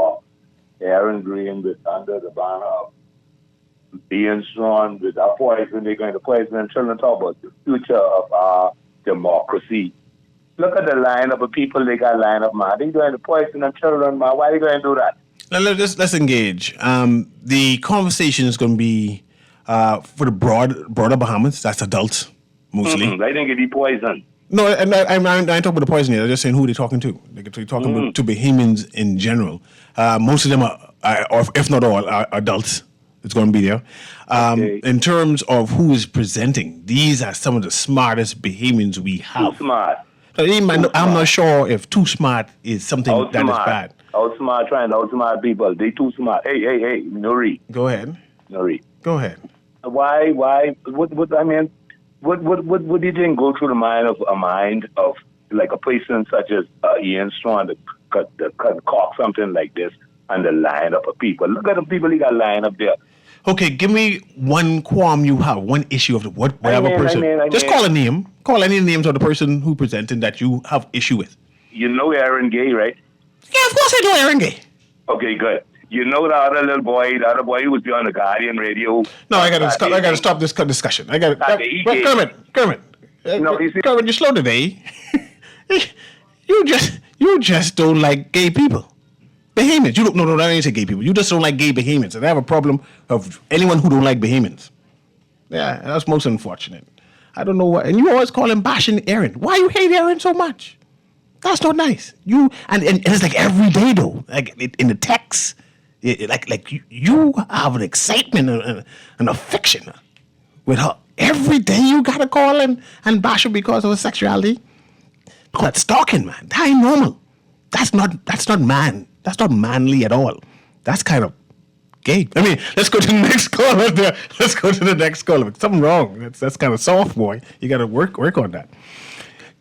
Erin Greene under the banner of being strong with our poison? They're going to poison and children talk about the future of our democracy. Look at the lineup of people they got lined up, man. They're going to poison and children, man. Why are they going to do that? Now, let's engage. The conversation is going to be for the broader Bahamas. That's adults, mostly. I think it'd be poison. No, and I ain't talking about the poison yet. I'm just saying who they're talking to. They're talking about to Bahamians in general. Most of them are, or if not all, are adults. It's going to be there. Okay. In terms of who is presenting, these are some of the smartest Bahamians we have. Too smart. I'm not sure if too smart is something that is bad. Outsmart, trying to outsmart people. They too smart. Hey, Nuri. Go ahead. Nuri. Go ahead. Why? What? I mean, what do you think go through the mind of like a person such as Ian Strong to concoct something like this and the lineup of people? Look at the people he got lined up there. Okay, give me one qualm you have, one issue of whatever person. Just call a name. Call any names of the person who presented that you have issue with. You know Aaron Gay, right? Yeah, of course I know Aaron Gay. Okay, good. You know the other boy who was on the Guardian radio. No, I gotta stop this discussion. Kermit. No, Kermit, you're slow today. You just don't like gay people. Bahamians. No, I didn't say gay people. You just don't like gay Bahamians. And I have a problem of anyone who don't like Bahamians. Yeah, that's most unfortunate. I don't know why. And you always call him bashing Erin. Why you hate Erin so much? That's not nice. And it's like every day though. Like in the text, you have an excitement and affection with her. Every day you gotta call and bash her because of her sexuality. That's stalking, man. That ain't normal. That's not man. That's not manly at all. That's kind of gay. I mean, let's go to the next caller there. Let's go to the next caller. Something wrong. That's kind of soft, boy. You got to work on that.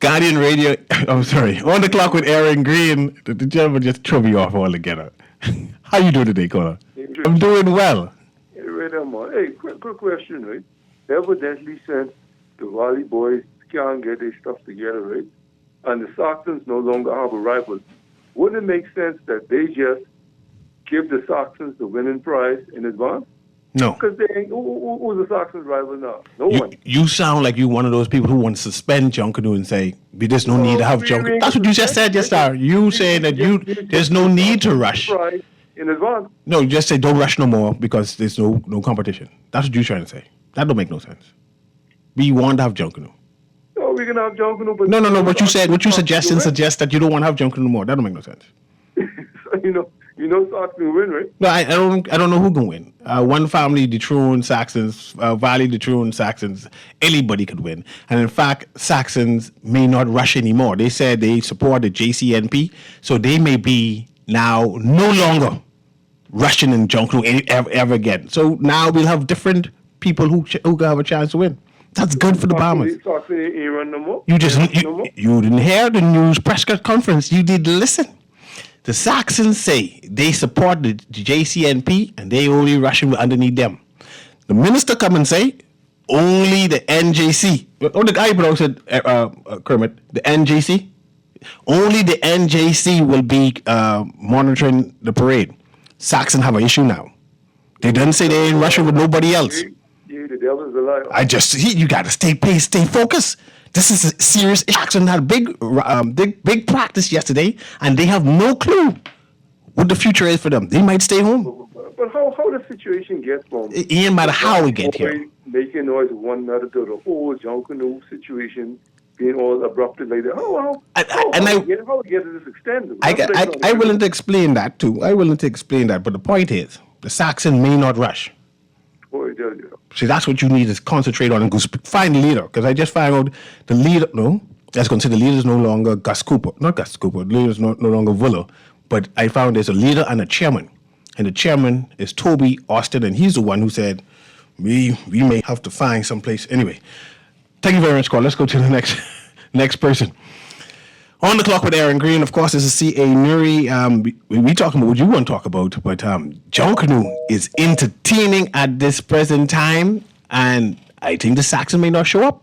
Guardian Radio. I'm sorry. On the clock with Erin Greene. The gentleman just threw me off altogether. How you doing today, caller? I'm doing well. Hey, quick question, right? Evidently, since the Valley boys can't get their stuff together, right? And the Saxons no longer have a rival. Wouldn't it make sense that they just give the Saxons the winning prize in advance? No. Because they ain't, who's the Saxons' rival now? No one. You sound like you one of those people who want to suspend Junkanoo and say, there's no need to have Junkanoo. That's what you just said just now. You saying that there's no need to rush. In advance. No, you just say don't rush no more because there's no competition. That's what you're trying to say. That don't make no sense. We want to have Junkanoo. No, we're going to have Junkanoo. But no. What you suggests that you don't want to have Junkanoo no more. That don't make no sense. You know Saxon win, right? No, I don't know who can win. One family dethrone Saxons, Valley dethrone Saxons. Anybody could win. And in fact, Saxons may not rush anymore. They said they support the JCNP, so they may be now no longer rushing in Junkanoo ever again. So now we'll have different people who can have a chance to win. That's good for the Bahamas. You didn't hear the news press conference. You did listen. The Saxons say they support the JCNP and they only rushing underneath them. The minister come and say only the NJC. Oh, the guy said Kermit, the NJC. Only the NJC will be monitoring the parade. Saxon have an issue now. They didn't say they ain't rushing with nobody else. Yeah, the devil's a liar. You got to stay focused. This is a serious issue. Jackson had big practice yesterday, and they have no clue what the future is for them. They might stay home. But how the situation gets from It ain't matter how we get here. Making noise with one another to the whole John Canoe situation being all abruptly like that. How we get to this extent? I willing to explain that too. But the point is, the Saxon may not rush. See, that's what you need to concentrate on and go find the leader. Because I just found out the leader. No, that's going to say the leader is no longer Gus Cooper. Not Gus Cooper. The leader is no longer Vuller. But I found there's a leader and a chairman. And the chairman is Toby Austin, and he's the one who said, we may have to find someplace. Anyway, thank you very much, Carl. Let's go to the next person. On the clock with Erin Greene, of course, this is C.A. Nuri. We talking about what you want to talk about, but John Canoe is entertaining at this present time, and I think the Saxon may not show up.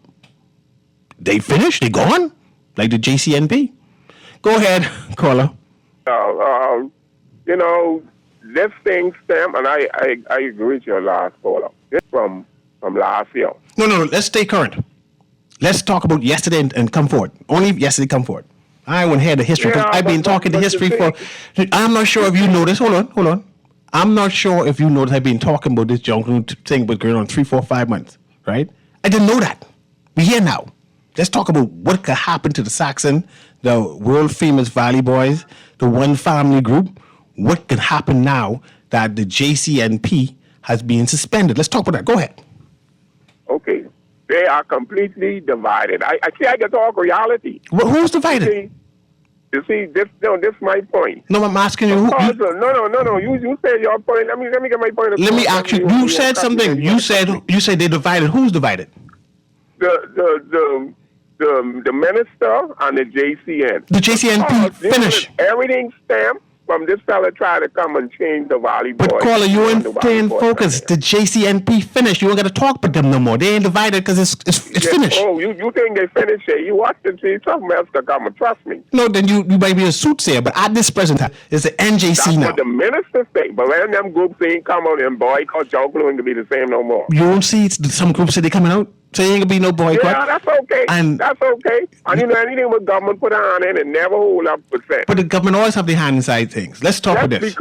They finished, they gone, like the JCNP. Go ahead, caller. This thing stem, and I agree with your last caller. This from last year. No, let's stay current. Let's talk about yesterday and come forward. Only yesterday come forward. I won't hear the history because I've been talking the history for. I'm not sure if you noticed. Hold on. I'm not sure if you noticed. I've been talking about this John Canoe thing was going on 3, 4, 5 months, right? I didn't know that. We're here now. Let's talk about what could happen to the Saxon, the world famous Valley Boys, the one family group. What can happen now that the JCNP has been suspended? Let's talk about that. Go ahead. Okay. They are completely divided. I can talk reality. Well, who's divided? You see, this is my point. No, I'm asking you. No. You said your point. Let me get my point. Let me ask you. You said something. You said they divided. Who's divided? The minister and the JCN. The JCNP finished. Everything stamped from this fella trying to come and change the volleyball. But caller, you ain't staying focused. The JCNP finished. You ain't got to talk with them no more. They ain't divided because it's finished. Oh, you think they finished it? You watch and see something else to come and trust me. No, then you might be a soothsayer. But at this present time, it's the NJC That's now. What the minister say. But when them groups ain't come out and boycott, John Canoe to be the same no more. You won't see some groups say they coming out. So there ain't gonna be no boycott. Yeah, that's okay. That's okay. And anything with government put on it and never hold up percent. But the government always have their hand inside things. Let's talk about this.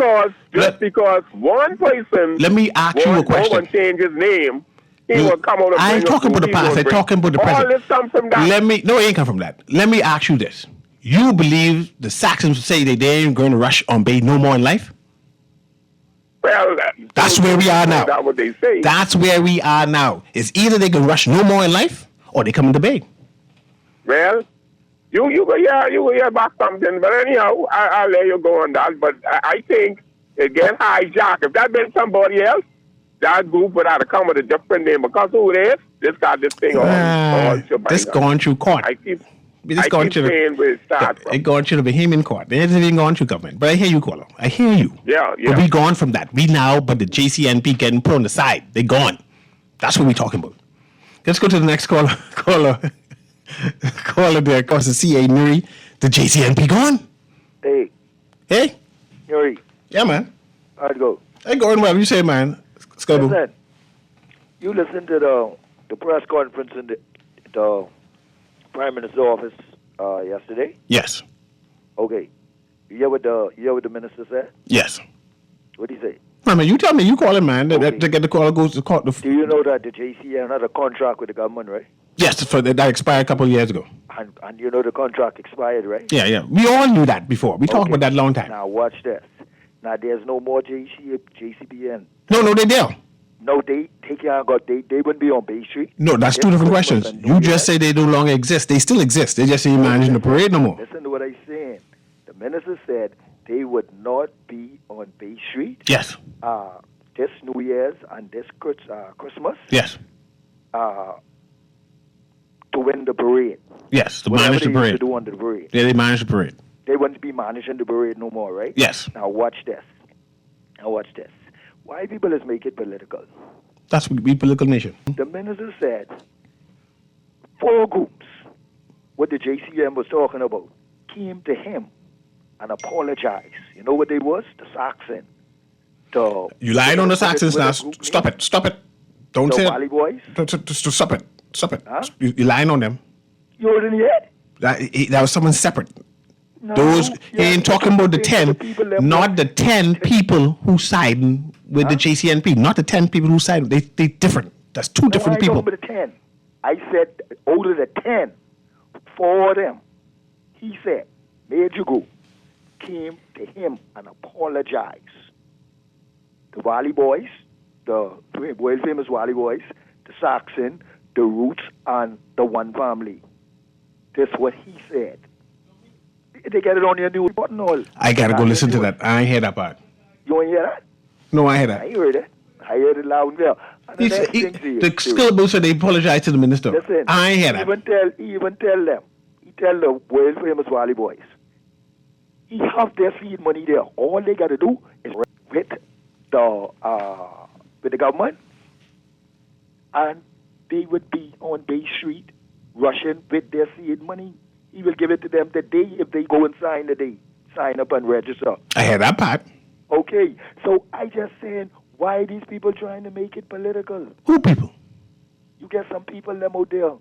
Because one person. Let me ask you a question. One change his name. He will come out. I ain't talking about the past. I'm talking about the present. All this comes from that. No, it ain't come from that. Let me ask you this: you believe the Saxons say that they ain't going to rush on Bay no more in life? Well, that's where we are now. That's what they say. That's where we are now. It's either they can rush no more in life, or they come in the Bay. Well, you go hear back something, but anyhow, I'll let you go on that. But I think it gets hijacked. If that been somebody else, that group would have to come with a different name because who it is? This got this thing on. This going through court. I keep saying where it starts from. It going through the Bahamian court. It hasn't even gone through government. But I hear you, caller. I hear you. Yeah. But we gone from that. But the JCNP getting put on the side. They gone. That's what we talking about. Let's go to the next caller. Caller there, of course, the C.A. Nuri. The JCNP gone. Hey. Nuri. Yeah, man. How'd it go? Hey, going well. You say, man. Listen, you listened to the press conference in the Prime Minister's office yesterday? Yes. Okay. You hear what the minister said? Yes. What did he say? I mean, you tell me. You call him, man. Okay. To get the call goes to court. Do you know that the JCN had a contract with the government, right? Yes, that expired a couple of years ago. And you know the contract expired, right? Yeah. We all knew that before. We talked about that a long time. Now watch this. Now there's no more JCBN. No, they there. No, they wouldn't be on Bay Street. No, that's two different questions. You just say they no longer exist. They still exist. They just ain't managing the parade no more. Listen to what I'm saying. The minister said they would not be on Bay Street. Yes. This New Year's and this Christmas. Yes. To win the parade. Yes, to manage the parade. To do on the parade. Yeah, they manage the parade. They wouldn't be managing the parade no more, right? Yes. Now watch this. Why people is make it political? That's what we political nation. The minister said 4 groups, what the JCM was talking about, came to him and apologized. You know what they was? The Saxon. You lying on the Saxons now. Stop it. Stop it. Don't say Valley Boys? Stop it. Stop it. Huh? You lying on them. You didn't hear? That was someone separate. No, He ain't talking about the 10, not the 10 people who siding with the JCNP, not the 10 people who siding. They different. That's two different people. I ain't talking about the 10. I said out of the 10, 4 of them, he said, made you go, came to him and apologized. The Wally Boys, the world famous Wally Boys, the Saxon, the Roots, and the One Family. That's what he said. They get it on your new button all. I gotta go listen to that. I ain't hear that part. You ain't hear that? No, I hear that. I heard it. I heard it loud and clear. The Skillable said they apologized to the minister. Listen, I ain't hear that. He even tell them. He tell the world famous Wally Boys. He have their seed money there. All they got to do is with the government, and they would be on Bay Street rushing with their seed money. He will give it to them the day if they go and sign up and register. I heard that part. Okay, so I just saying, why are these people trying to make it political? Who people? You get some people them out there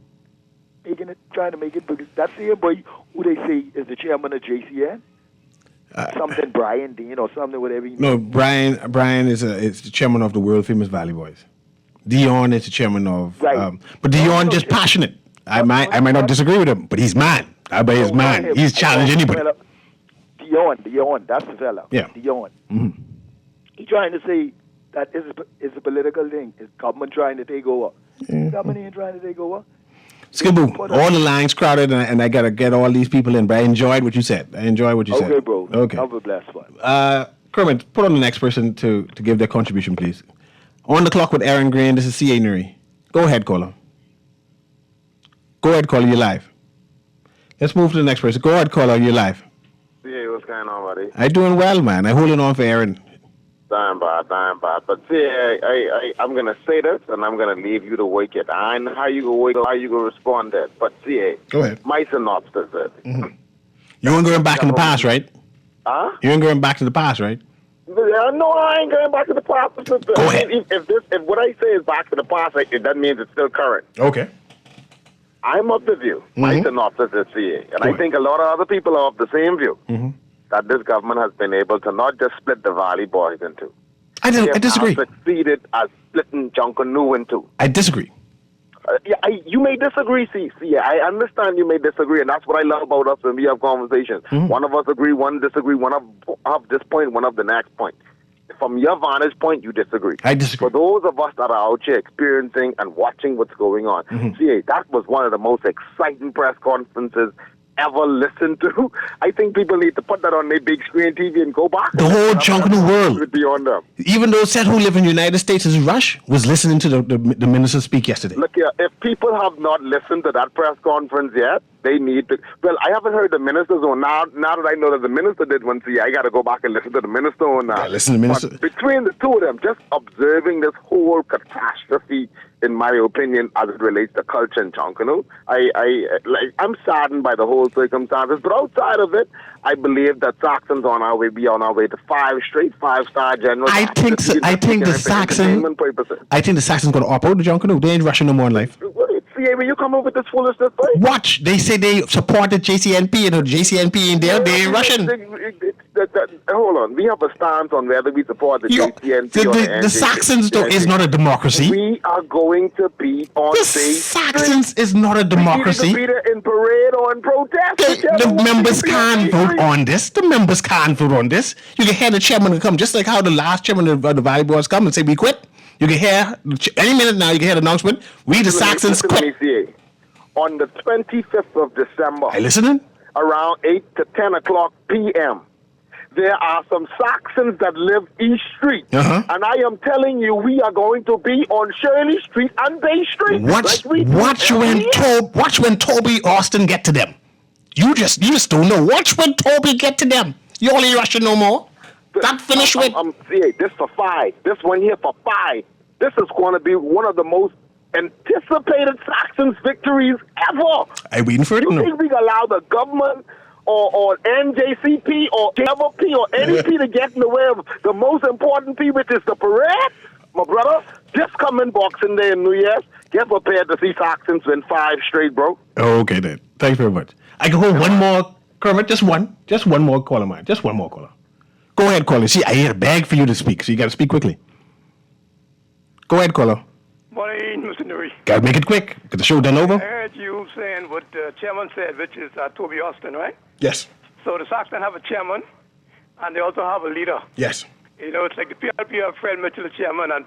trying to make it because that same boy who they say is the chairman of JCN, something Brian Dean or something whatever. No, Brian is the chairman of the world famous Valley Boys. Dion is the chairman of, right. But Dion just passionate. I might not disagree with him, but he's man. He's man. He's challenged anybody. Dion, that's the fella. Yeah. Dion. Mm-hmm. He's trying to say that it's a political thing. Is government trying to take over? Yeah. Government ain't trying to take over. Skiboo, all the lines crowded, and I gotta get all these people in. But I enjoyed what you said. Okay, bro. Okay. Have a blessed one. Kermit, put on the next person to give their contribution, please. On the clock with Erin, Greene. This is C.A. Nuri. Go ahead, caller. Go ahead, caller. You're live. Let's move to the next person. Go ahead, caller. You're live. Yeah, what's going on, buddy? I'm doing well, man. I'm holding on for Erin. Dying bad. But see, I'm going to say this, and I'm going to leave you to wake it. I know how you going to respond to it. But see, go ahead. My synopsis is. Mm-hmm. You ain't going back in the past, right? Huh? You ain't going back to the past, right? No, I ain't going back to the past. Go ahead. If what I say is back to the past, that means it's still current. Okay. I'm of the view, my synopsis is CA, and I think a lot of other people are of the same view, that this government has been able to not just split the Valley Boys in two. I disagree. They have succeeded at splitting Junkanoo in two. I disagree. You may disagree, CA. I understand you may disagree, and that's what I love about us when we have conversations. One of us agree, one disagree, one of this point, one of the next point. From your vantage point, you disagree. I disagree. For those of us that are out here experiencing and watching what's going on, see, that was one of the most exciting press conferences ever listened to. I think people need to put that on their big screen TV and go back. The whole chunk of the world. Would be on them. Even those said who live in the United States as Rush was listening to the minister speak yesterday. Look here, if people have not listened to that press conference yet, they need to. Well, I haven't heard the minister's on. Now that I know that the minister did one, see, I got to go back and listen to the minister on now. Yeah, listen to the minister. But between the two of them, just observing this whole catastrophe, in my opinion, as it relates to culture in Junkanoo, I'm saddened by the whole circumstances. But outside of it, I believe that Saxons on our way to 5 straight 5-star generals. I think the Saxons going to opt out the Junkanoo. They ain't rushing no more in life. See, when you come up with this foolishness, boy. Watch. They say they support the JCNP, and the JCNP ain't there. They ain't rushing. Hold on. We have a stance on whether we support the JCNP or the The Saxons is not a democracy. We are going to be on the Saxons is not a democracy. We either in parade or in protest. The members can't vote on this. The members can't vote on this. You can hear the chairman come, just like how the last chairman of the Valley Boys come and say we quit. You can hear any minute now. You can hear the announcement. We the Saxons quit. On the 25th of December, are you listening? Around 8 to 10 o'clock p.m., there are some Saxons that live East Street. And I am telling you, we are going to be on Shirley Street and Bay Street. Watch when Toby Austin get to them. You just don't know. Watch when Toby get to them. You only rushing no more. That finished with. This for 5. This one here for 5. This is going to be one of the most anticipated Saxons victories ever. I waiting for it. You think we allow the government or NJCP or whatever P or any P to get in the way of the most important P, which is the parade, my brother, just come in Boxing Day in New Year's. Get prepared to see Saxons win 5 straight, bro. Okay, then. Thanks very much. I can hold one more, Kermit. Just one more caller, man. Just one more caller. Go ahead, caller. See, I had a bag for you to speak, so you got to speak quickly. Go ahead, caller. Morning, Mr. Nuri. Got to make it quick. Get the show done over. I heard you saying what the chairman said, which is Toby Austin, right? Yes. So the Saxon have a chairman, and they also have a leader. Yes. You know, it's like the PLP have Fred Mitchell the chairman and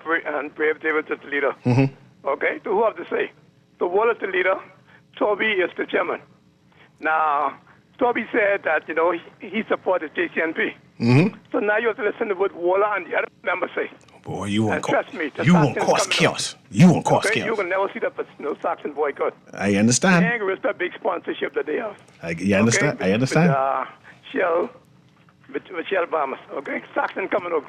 Brave Davis is the leader. Mm-hmm. Okay, so who have to say? So Wallace the leader, Toby is the chairman. Now, Toby said that, you know, he supported JCNP. Mm-hmm. So now you have to listen to what Waller and the other members say. Boy, you won't trust me, cause chaos. You won't cause chaos. You will never see that no Saxon boycott. I understand. They ain't with that big sponsorship that they have. You understand? Okay? I understand. With Shell Bahamas, okay? Saxon coming up.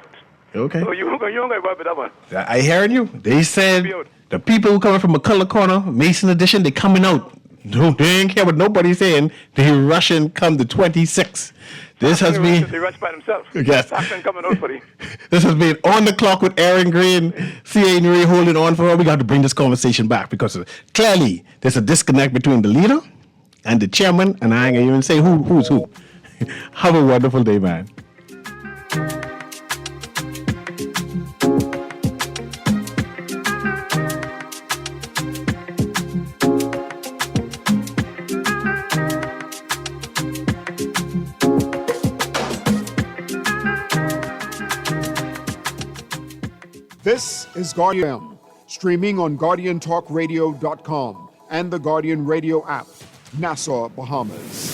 Okay. So you don't go work with that one. I hearing you. They said the people who coming from McCullough Corner, Mason Edition, they coming out. No, they ain't care what nobody's saying. They rushing come the 26th. This has been. They rush by themselves. Yes. Saxon coming out for you. This has been On the Clock with Erin Greene. CA Nuri holding on for her. We got to bring this conversation back because clearly there's a disconnect between the leader and the chairman, and I ain't gonna even say who's who. Have a wonderful day, man. This is Guardian, streaming on GuardianTalkRadio.com and the Guardian Radio app, Nassau, Bahamas.